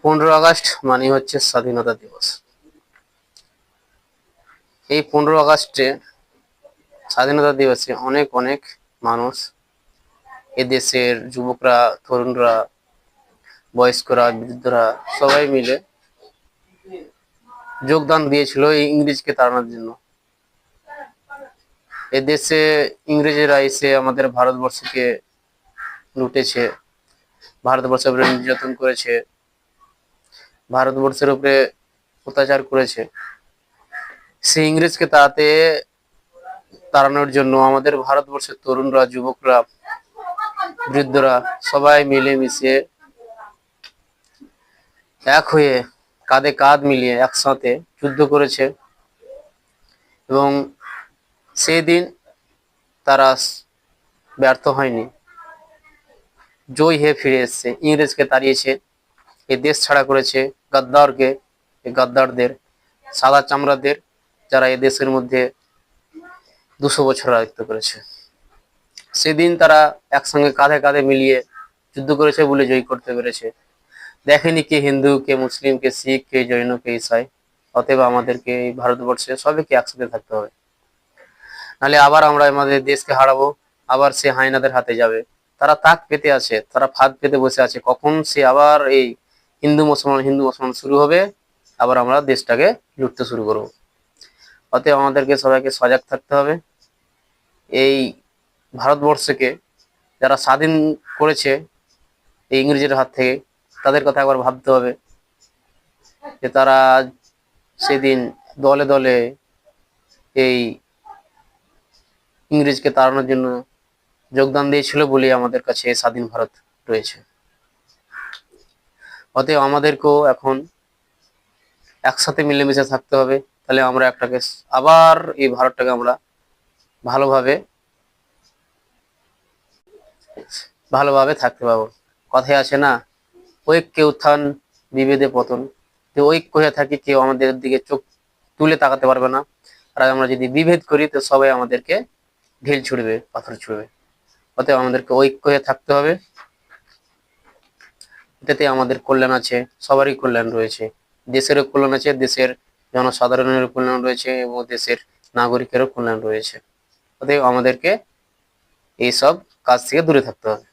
15 August মানে হচ্ছে স্বাধীনতা দিবস। এই 15 আগস্টে স্বাধীনতা দিবসে অনেক অনেক মানুষ এদেশের যুবকরা, তরুণরা, বয়স্করা, বৃদ্ধরা সবাই মিলে যোগদান দিয়েছিল এই ইংরেজকে তাড়ানোর জন্য। এদেশে ইংরেজেরা এসে আমাদের ভারতবর্ষকে লুটেছে, ভারতবর্ষের উপরে নির্যাতন করেছে, ভারতবর্ষের উপরে অত্যাচার করেছে। সেই ইংরেজকে তাড়ানোর জন্য আমাদের ভারতবর্ষের তরুণরা, যুবকরা, বৃদ্ধরা সবাই মিলেমিশে এক হয়ে কাঁধে কাঁধ মিলিয়ে একসাথে যুদ্ধ করেছে এবং সেদিন তারা ব্যর্থ হয়নি, জয় হয়ে ফিরে এসছে, ইংরেজকে তাড়িয়েছে, এই দেশ ছাড়া করেছে গাদ্দারকে, এই গাদ্দারদের, সাদা চামড়াদের, যারা এই দেশের মধ্যে 200 বছর রাজত্ব করেছে। সেদিন তারা একসঙ্গে কাঁধে কাঁধে মিলিয়ে যুদ্ধ করেছে বলে জয় করতে পেরেছে। দেখেনি কে হিন্দু, কে মুসলিম, কে শিখ, কে জৈন, কে ঈসাই। অতএব আমাদেরকে এই ভারতবর্ষে সবাইকে একসাথে থাকতে হবে, নাহলে আবার আমরা আমাদের দেশকে হারাবো, আবার সে হায়নাদের হাতে যাবে। তারা তাক পেতে আছে, তারা ফাঁদ পেতে বসে আছে, কখন সে আবার এই হিন্দু মুসলমান শুরু হবে, আবার আমরা দেশটাকে লুটতে শুরু করব। অতএব আমাদেরকে সবাইকে সজাগ থাকতে হবে। এই ভারতবর্ষকে যারা স্বাধীন করেছে এই ইংরেজের হাত থেকে, তাদের কথা একবার ভাবতে হবে যে তারা সেদিন দলে দলে এই ইংরেজকে তাড়ানোর জন্য যোগদান দিয়েছিল বলেই আমাদের কাছে স্বাধীন ভারত রয়েছে। অতএব আমাদেরকেও এখন একসাথে মিলেমিশে থাকতে হবে, তাহলে আমরা আবার এই ভারতটাকে আমরা ভালোভাবে ভালোভাবে থাকতে পারবো। কথায় আছে না, ঐক্যে উত্থান বিভেদে পতন। তো ঐক্য হয়ে থাকি, কেউ আমাদের দিকে চোখ তুলে তাকাতে পারবে না। আর আমরা যদি বিভেদ করি তো সবাই আমাদেরকে ঢিল ছুড়বে, পাথর ছুড়বে। অতএব আমাদেরকে ঐক্য হয়ে থাকতে হবে, এটাতে আমাদের কল্যাণ আছে, সবারই কল্যাণ রয়েছে, দেশেরও কল্যাণ আছে, দেশের জনসাধারণের কল্যাণ রয়েছে এবং দেশের নাগরিকেরও কল্যাণ রয়েছে। অতএব আমাদেরকে এইসব কাজ থেকে দূরে থাকতে হবে।